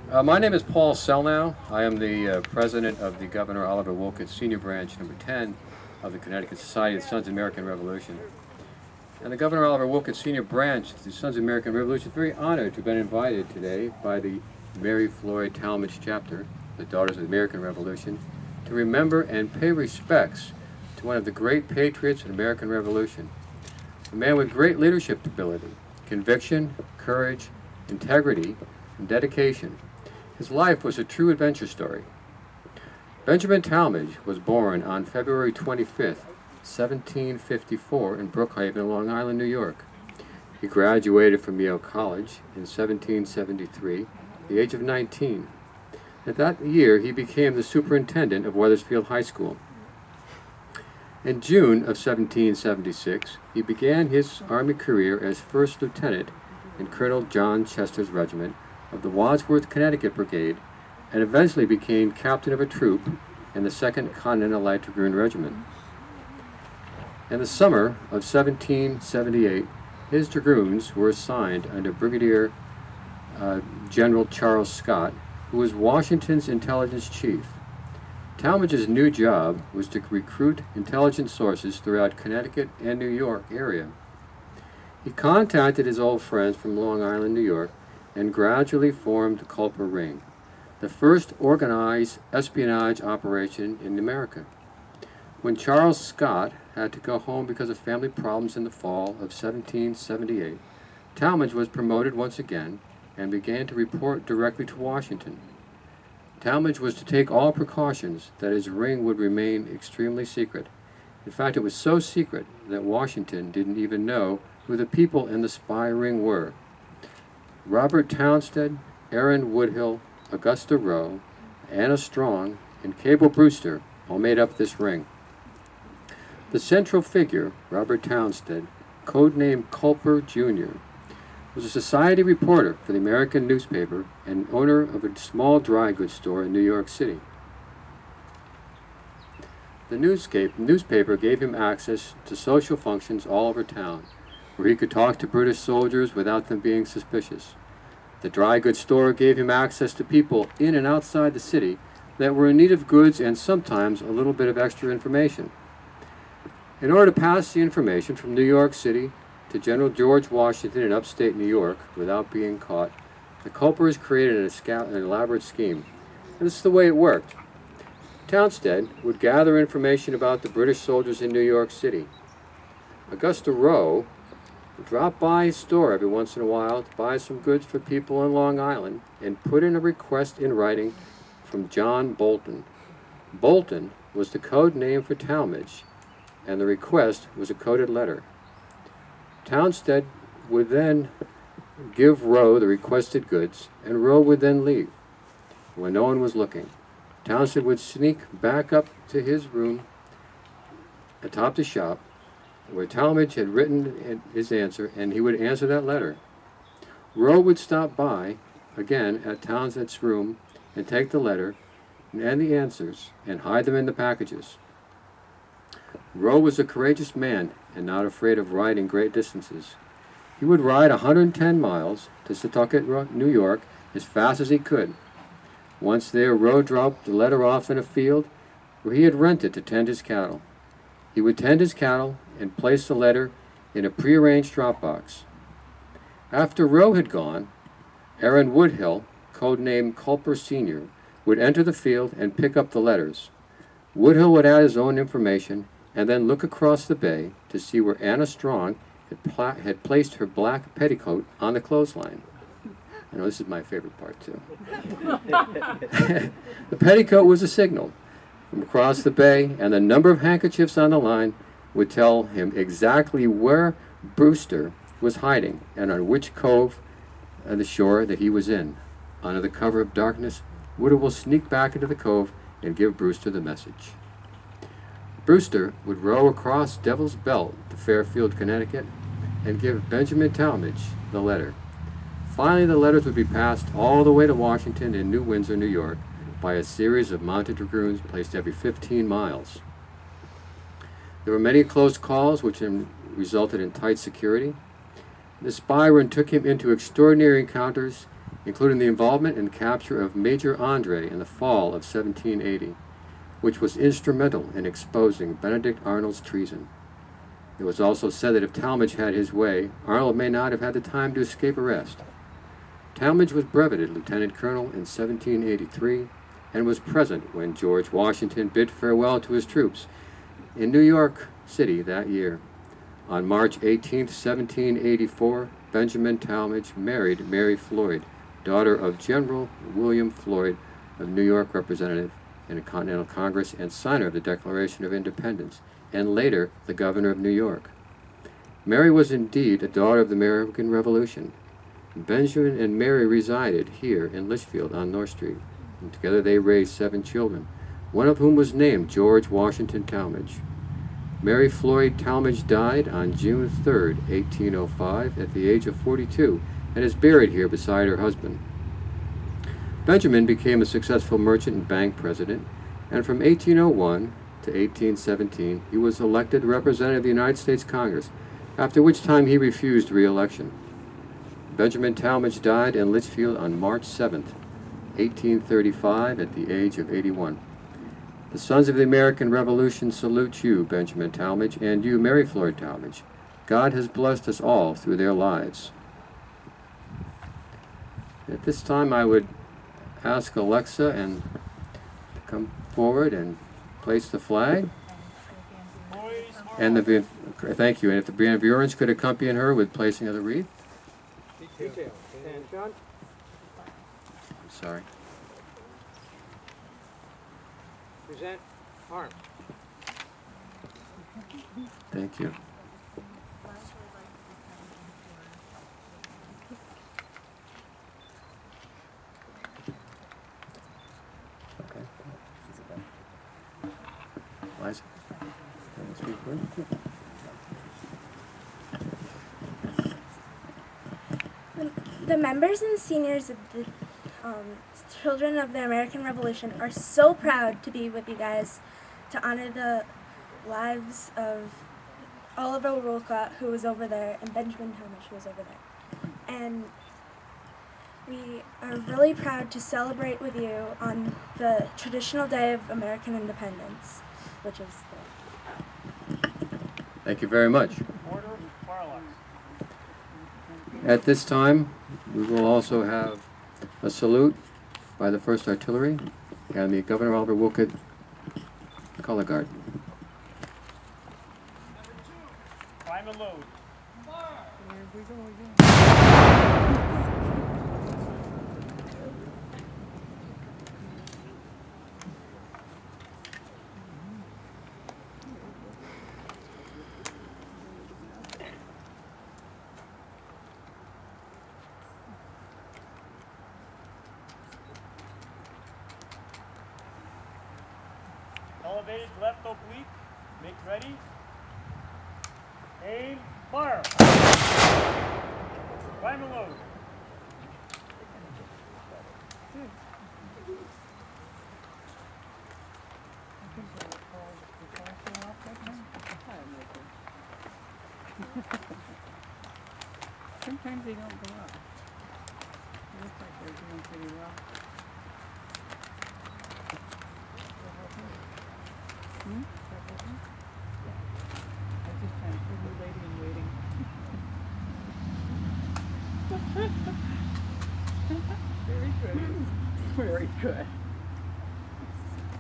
My name is Paul Selnow. I am the president of the Governor Oliver Wolcott Senior Branch, number 10 of the Connecticut Society of the Sons of the American Revolution. And the Governor Oliver Wolcott Senior Branch of the Sons of the American Revolution is very honored to have been invited today by the Mary Floyd Tallmadge chapter, the Daughters of the American Revolution, to remember and pay respects to one of the great patriots of the American Revolution, a man with great leadership ability, conviction, courage, integrity, and dedication. His life was a true adventure story. Benjamin Tallmadge was born on February 25th, 1754 in Brookhaven, Long Island, New York. He graduated from Yale College in 1773, at the age of 19. At that year, he became the superintendent of Wethersfield High School. In June of 1776, he began his Army career as first lieutenant in Colonel John Chester's regiment of the Wadsworth, Connecticut Brigade, and eventually became captain of a troop in the 2nd Continental Light Dragoon Regiment. In the summer of 1778, his dragoons were assigned under Brigadier General Charles Scott, who was Washington's intelligence chief. Tallmadge's new job was to recruit intelligence sources throughout Connecticut and New York area. He contacted his old friends from Long Island, New York, and gradually formed the Culper Ring, the first organized espionage operation in America. When Charles Scott had to go home because of family problems in the fall of 1778, Tallmadge was promoted once again and began to report directly to Washington. Tallmadge was to take all precautions that his ring would remain extremely secret. In fact, it was so secret that Washington didn't even know who the people in the spy ring were. Robert Townsend, Aaron Woodhill, Augusta Rowe, Anna Strong, and Cable Brewster all made up this ring. The central figure, Robert Townsend, codenamed Culper Jr., was a society reporter for the American newspaper and owner of a small dry goods store in New York City. The newspaper gave him access to social functions all over town, where he could talk to British soldiers without them being suspicious. The dry goods store gave him access to people in and outside the city that were in need of goods and sometimes a little bit of extra information. In order to pass the information from New York City to General George Washington in upstate New York without being caught, the Culpers created an elaborate scheme. And this is the way it worked. Townsend would gather information about the British soldiers in New York City. Augusta Rowe would drop by his store every once in a while to buy some goods for people in Long Island and put in a request in writing from John Bolton. Bolton was the code name for Tallmadge, and the request was a coded letter. Townsend would then give Rowe the requested goods, and Rowe would then leave. When no one was looking, Townsend would sneak back up to his room atop the shop where Tallmadge had written his answer, and he would answer that letter. Rowe would stop by again at Townsend's room and take the letter and the answers and hide them in the packages. Rowe was a courageous man and not afraid of riding great distances. He would ride 110 miles to Setauket, New York, as fast as he could. Once there, Rowe dropped the letter off in a field where he had rented to tend his cattle. He would tend his cattle and place the letter in a prearranged drop box. After Rowe had gone, Aaron Woodhill, codenamed Culper Sr., would enter the field and pick up the letters. Woodhill would add his own information and then look across the bay to see where Anna Strong had placed her black petticoat on the clothesline. I know this is my favorite part, too. The petticoat was a signal from across the bay, and the number of handkerchiefs on the line would tell him exactly where Brewster was hiding and on which cove on the shore that he was in. Under the cover of darkness, Woodhill will sneak back into the cove and give Brewster the message. Brewster would row across Devil's Belt to Fairfield, Connecticut, and give Benjamin Tallmadge the letter. Finally, the letters would be passed all the way to Washington and New Windsor, New York, by a series of mounted dragoons placed every 15 miles. There were many close calls which resulted in tight security. The spy ring took him into extraordinary encounters including the involvement and capture of Major Andre in the fall of 1780, which was instrumental in exposing Benedict Arnold's treason. It was also said that if Tallmadge had his way, Arnold may not have had the time to escape arrest. Tallmadge was brevetted lieutenant colonel in 1783 and was present when George Washington bid farewell to his troops in New York City that year. On March 18, 1784, Benjamin Tallmadge married Mary Floyd, daughter of General William Floyd, a New York representative in the Continental Congress and signer of the Declaration of Independence, and later the governor of New York. Mary was indeed a daughter of the American Revolution. Benjamin and Mary resided here in Litchfield on North Street, and together they raised 7 children, one of whom was named George Washington Tallmadge. Mary Floyd Tallmadge died on June 3, 1805, at the age of 42, and is buried here beside her husband. Benjamin became a successful merchant and bank president, and from 1801 to 1817 he was elected representative of the United States Congress, after which time he refused re-election. Benjamin Tallmadge died in Litchfield on March 7, 1835, at the age of 81. The Sons of the American Revolution salute you, Benjamin Tallmadge, and you, Mary Floyd Tallmadge. God has blessed us all through their lives. At this time, I would ask Alexa to come forward and place the flag. And thank you. And if the Band of Urans could accompany her with placing of the wreath. Detail. And John? I'm sorry. Present arms. Thank you. Okay. Liza, can you speak first? The members and seniors of the Children of the American Revolution are so proud to be with you guys to honor the lives of Oliver Wolcott, who was over there, and Benjamin Tallmadge, who was over there. And we are really proud to celebrate with you on the traditional day of American independence, which is the... Thank you very much. At this time, we will also have a salute by the 1st Artillery and the Governor Oliver Wolcott Color Guard. Climb and load. Here we go again. Elevated left oblique. Make ready. Aim. Fire. Climb and load. Sometimes they don't go up. It looks like they're doing pretty well. Hmm? I was just trying to see the lady in waiting. Very good. Very good.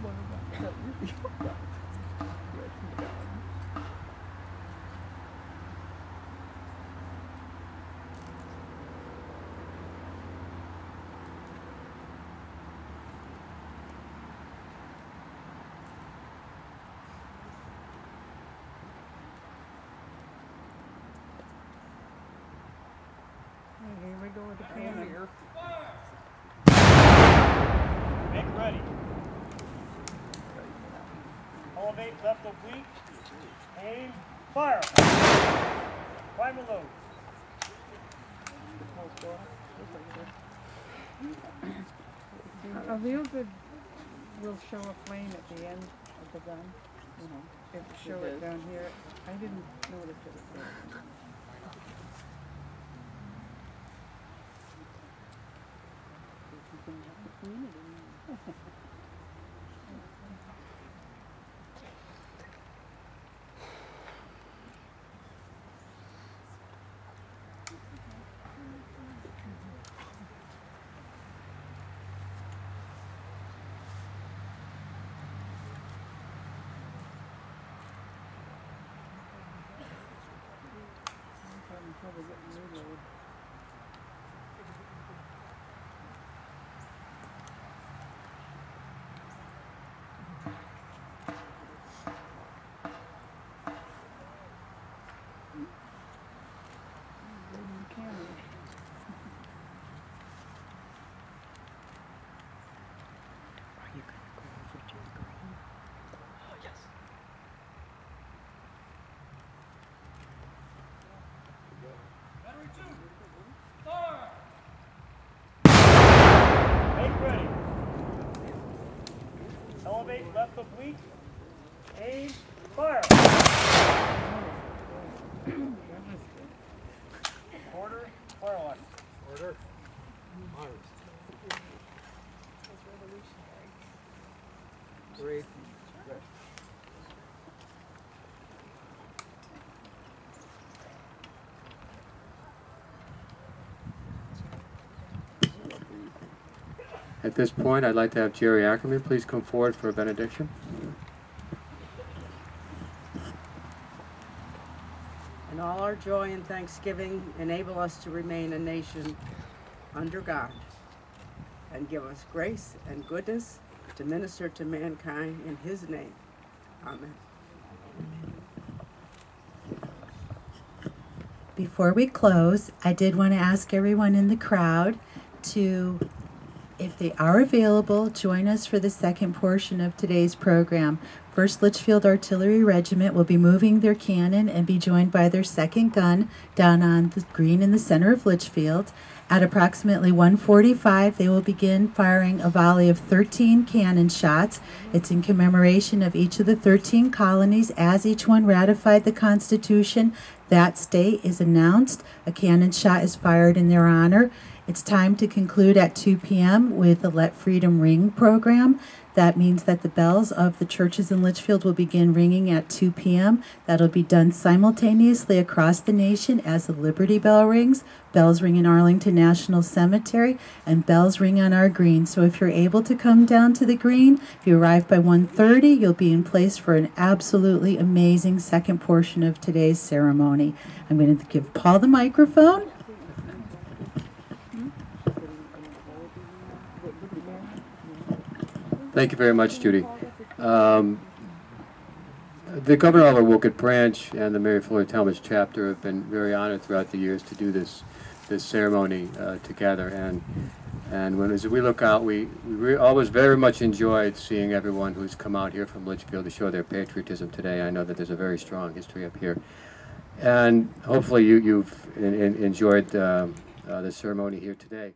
What about that? Here we go with the cannon. Here. Make ready. Elevate left oblique. Aim. Fire. Climb and load. A real good will show a flame at the end of the gun. You know, if show it down here. I didn't notice it there. trouble getting reload. Make ready. Elevate left oblique. Aim. Fire. Order. Fire line. Order. Great. At this point, I'd like to have Jerry Ackerman please come forward for a benediction. And all our joy and thanksgiving enable us to remain a nation under God, and give us grace and goodness to minister to mankind in His name. Amen. Before we close, I did want to ask everyone in the crowd to, if they are available, join us for the second portion of today's program. 1st Litchfield Artillery Regiment will be moving their cannon and be joined by their second gun down on the green in the center of Litchfield. At approximately 1:45, they will begin firing a volley of 13 cannon shots. It's in commemoration of each of the 13 colonies. As each one ratified the Constitution, that state is announced. A cannon shot is fired in their honor. It's time to conclude at 2 p.m. with the Let Freedom Ring program. That means that the bells of the churches in Litchfield will begin ringing at 2 p.m. That'll be done simultaneously across the nation as the Liberty Bell rings, bells ring in Arlington National Cemetery, and bells ring on our green. So if you're able to come down to the green, if you arrive by 1:30, you'll be in place for an absolutely amazing second portion of today's ceremony. I'm going to give Paul the microphone. Thank you very much, Judy. The Governor Oliver Wolcott branch and the Mary Floyd Tallmadge chapter have been very honored throughout the years to do this ceremony together. And as we look out, we always very much enjoyed seeing everyone who's come out here from Litchfield to show their patriotism today. I know that there's a very strong history up here. And hopefully you've enjoyed the ceremony here today.